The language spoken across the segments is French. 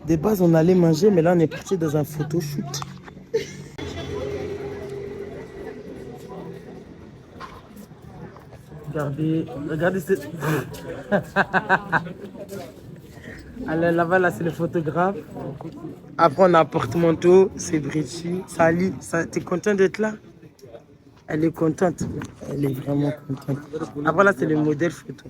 De base, on allait manger, mais là, on est parti dans un photoshoot. Regardez, regardez ce... Allez, là-bas, là, c'est le photographe. Après, on a un porte-manteau, c'est Britchy. Sally, t'es content d'être là? Elle est contente. Elle est vraiment contente. Après, là, c'est le modèle photo.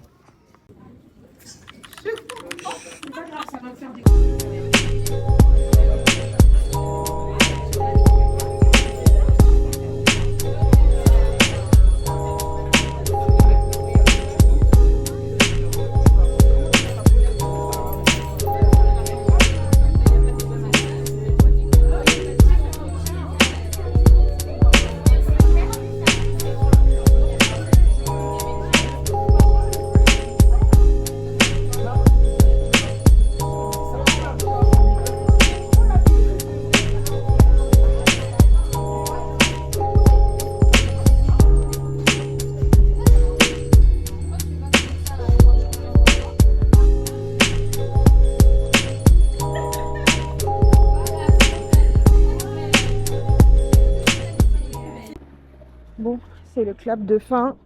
Bon, c'est le clap de fin.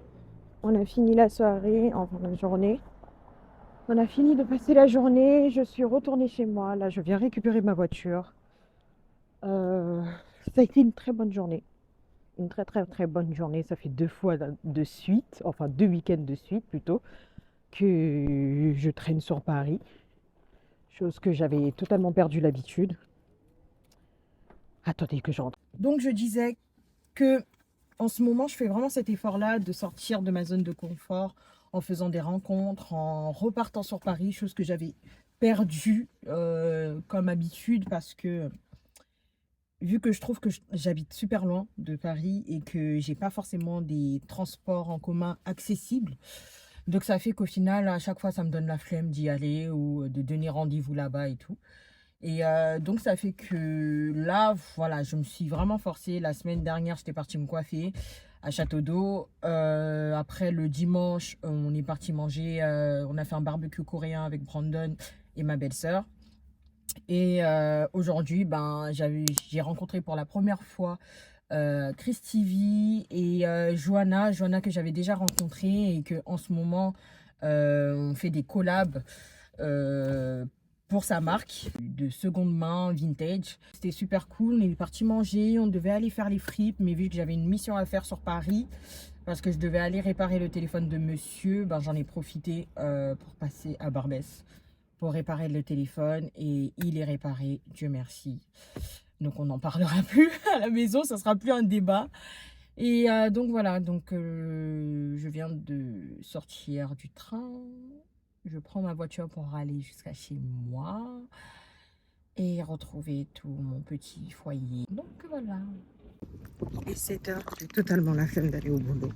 On a fini la soirée, enfin la journée. On a fini de passer la journée. Je suis retournée chez moi. Là, je viens récupérer ma voiture. Ça a été une très bonne journée. Une très très très bonne journée. Ça fait 2 fois de suite, enfin 2 week-ends de suite plutôt, que je traîne sur Paris. Chose que j'avais totalement perdu l'habitude. Attendez que je rentre. Donc je disais que en ce moment, je fais vraiment cet effort-là de sortir de ma zone de confort en faisant des rencontres, en repartant sur Paris, chose que j'avais perdue comme habitude parce que vu que je trouve que j'habite super loin de Paris et que j'ai pas forcément des transports en commun accessibles, donc ça fait qu'au final, à chaque fois, ça me donne la flemme d'y aller ou de donner rendez-vous là-bas et tout. Et donc ça fait que là, voilà, je me suis vraiment forcée. La semaine dernière, j'étais partie me coiffer à Château d'Eau. Après, le dimanche, on est parti manger. On a fait un barbecue coréen avec Brandon et ma belle-sœur. Et aujourd'hui, ben, j'ai rencontré pour la première fois Christy V et Johanna que j'avais déjà rencontrée et que en ce moment, on fait des collabs pour sa marque de seconde main vintage. C'était super cool, on est parti manger, on devait aller faire les frites, mais vu que j'avais une mission à faire sur Paris, parce que je devais aller réparer le téléphone de monsieur, ben, j'en ai profité pour passer à Barbès pour réparer le téléphone et il est réparé, Dieu merci. Donc on n'en parlera plus à la maison, ça sera plus un débat. Et donc voilà, donc je viens de sortir du train. Je prends ma voiture pour aller jusqu'à chez moi et retrouver tout mon petit foyer. Donc voilà. Et 7 heures, j'ai totalement la flemme d'aller au boulot.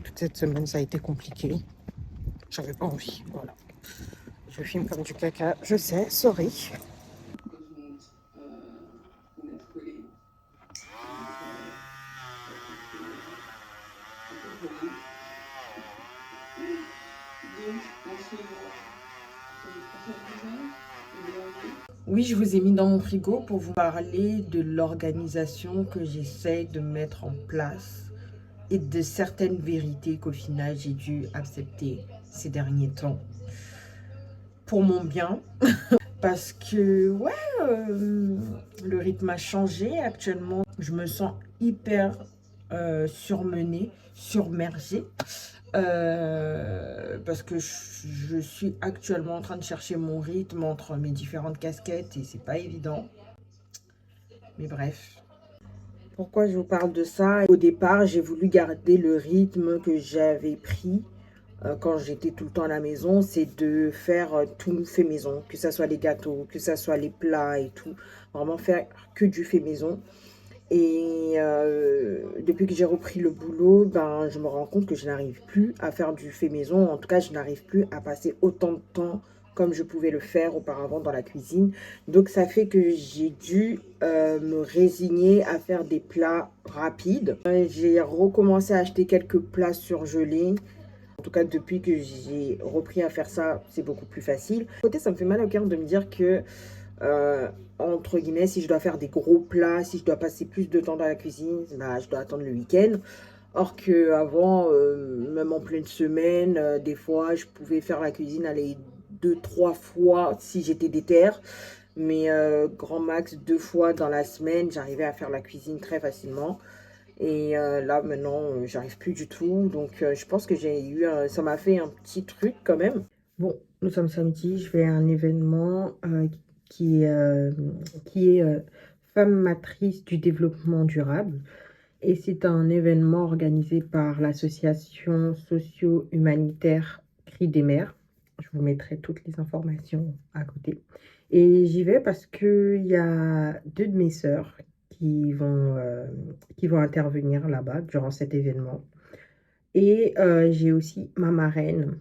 Toute cette semaine, ça a été compliqué. J'avais pas envie, voilà. Je filme comme du caca, je sais, sorry. Oui, je vous ai mis dans mon frigo pour vous parler de l'organisation que j'essaie de mettre en place et de certaines vérités qu'au final j'ai dû accepter ces derniers temps. Pour mon bien, parce que ouais, le rythme a changé actuellement. Je me sens hyper surmenée, surmergée. Parce que je suis actuellement en train de chercher mon rythme entre mes différentes casquettes et c'est pas évident. Mais bref. Pourquoi je vous parle de ça? Au départ, j'ai voulu garder le rythme que j'avais pris quand j'étais tout le temps à la maison, c'est de faire tout fait maison, que ce soit les gâteaux, que ce soit les plats et tout. Vraiment faire que du fait maison. Et depuis que j'ai repris le boulot, ben, je me rends compte que je n'arrive plus à faire du fait maison. En tout cas, je n'arrive plus à passer autant de temps comme je pouvais le faire auparavant dans la cuisine. Donc, ça fait que j'ai dû me résigner à faire des plats rapides. J'ai recommencé à acheter quelques plats surgelés. En tout cas, depuis que j'ai repris à faire ça, c'est beaucoup plus facile. Côté, ça me fait mal au cœur de me dire que, entre guillemets, si je dois faire des gros plats, si je dois passer plus de temps dans la cuisine, bah, je dois attendre le week-end. Or qu'avant, même en pleine semaine, des fois, je pouvais faire la cuisine, aller 2-3 fois si j'étais déter. Mais grand max 2 fois dans la semaine, j'arrivais à faire la cuisine très facilement. Et là, maintenant, j'arrive plus du tout. Donc, je pense que j'ai eu... ça m'a fait un petit truc quand même. Bon, nous sommes samedi. Je vais à un événement qui est Femme matrice du développement durable. Et c'est un événement organisé par l'association socio-humanitaire Cri des Mers. Je vous mettrai toutes les informations à côté. Et j'y vais parce qu'il y a 2 de mes sœurs qui vont intervenir là-bas durant cet événement. Et j'ai aussi ma marraine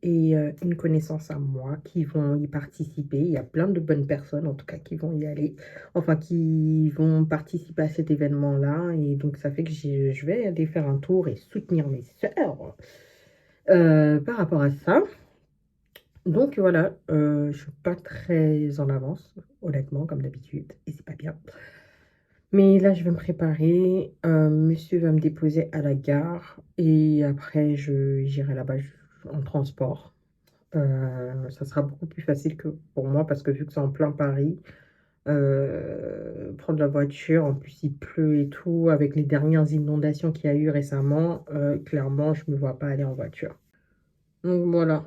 et une connaissance à moi qui vont y participer. Il y a plein de bonnes personnes, en tout cas, qui vont y aller, enfin, qui vont participer à cet événement-là. Et donc, ça fait que je vais aller faire un tour et soutenir mes sœurs par rapport à ça. Donc, voilà, je ne suis pas très en avance, honnêtement, comme d'habitude, et c'est pas bien. Mais là, je vais me préparer. Monsieur va me déposer à la gare et après, j'irai là-bas en transport. Ça sera beaucoup plus facile que pour moi parce que vu que c'est en plein Paris, prendre la voiture, en plus il pleut et tout, avec les dernières inondations qu'il y a eu récemment, clairement, je ne me vois pas aller en voiture. Donc voilà.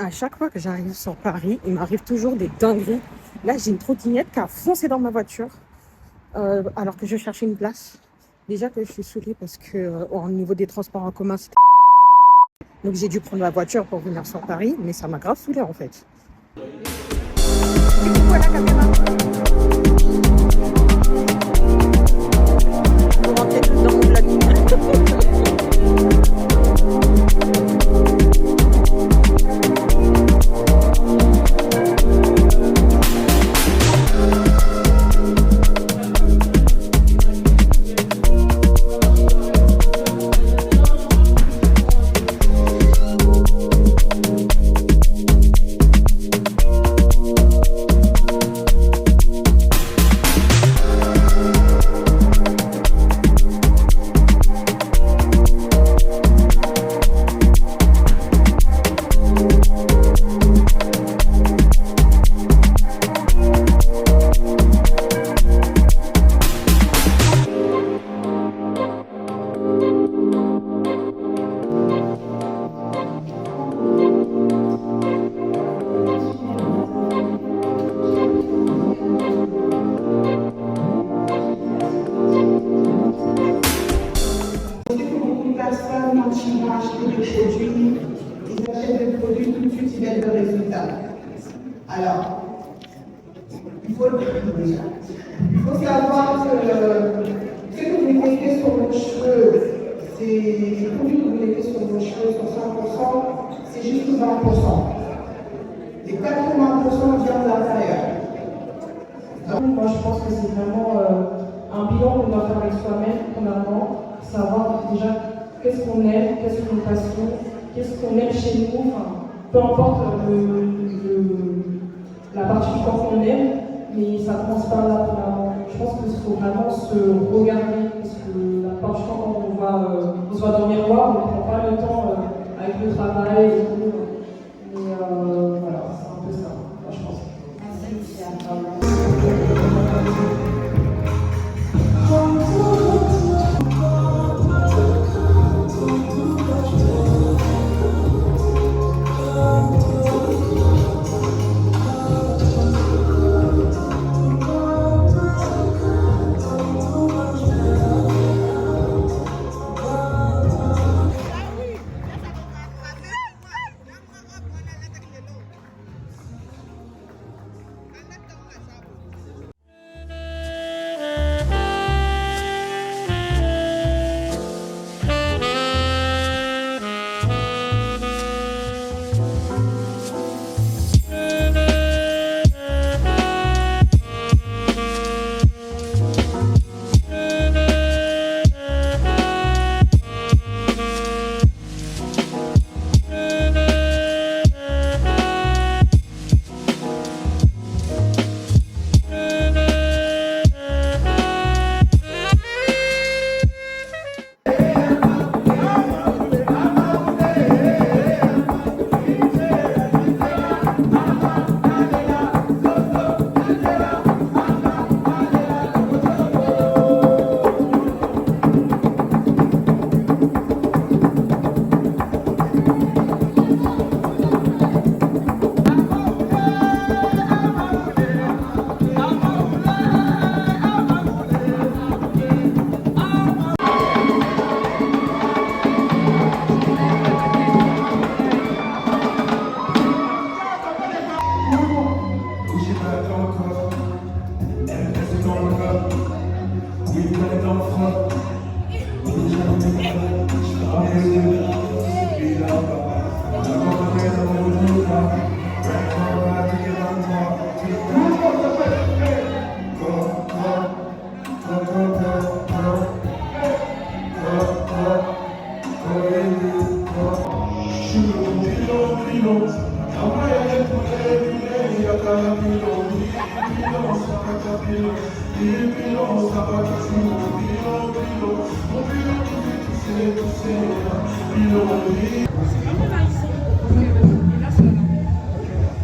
À chaque fois que j'arrive sur Paris, il m'arrive toujours des dingueries. Là, j'ai une trottinette qui a foncé dans ma voiture alors que je cherchais une place. Déjà que je suis saoulée parce que au niveau des transports en commun, c'était... Donc j'ai dû prendre la voiture pour venir sur Paris, mais ça m'a grave saoulée en fait. C'est quoi la caméra? Vous rentrez dans mon vlog. Alors, il faut savoir que ce que vous mettez sur vos cheveux, les produits que vous mettez sur vos cheveux sur 100%, c'est juste 20%. Les 80% viennent de l'intérieur. Donc, moi, je pense que c'est vraiment un bilan qu'on doit faire avec soi-même, premièrement, savoir déjà qu'est-ce qu'on aime, qu'est-ce qu'on passionne, qu'est-ce qu'on aime chez nous, enfin, peu importe la partie du corps qu'on aime, mais ça commence par là. Je pense qu'il faut vraiment se regarder, parce que la plupart du temps, quand on se voit dans le miroir, on ne prend pas le temps avec le travail et tout. Mais voilà, c'est un peu ça, moi, je pense.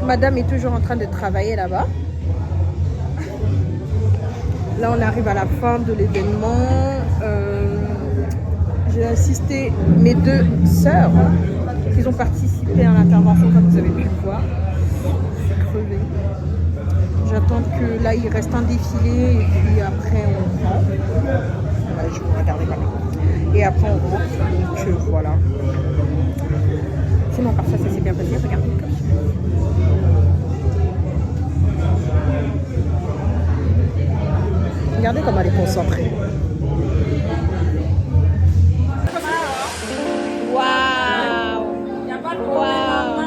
Madame est toujours en train de travailler là-bas. Là, on arrive à la fin de l'événement. J'ai assisté mes deux sœurs qui ont participé à l'intervention, comme vous avez pu le voir. Je suis crevée. J'attends que là, il reste un défilé et puis après, on rentre. Ouais, je vais regarder quand même. Et après, on rentre. Donc, voilà. Sinon, par ça s'est bien passé. Regardez. Regardez comment elle est concentrée. Waouh! Waouh!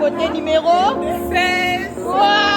Beauté numéro 16! Waouh!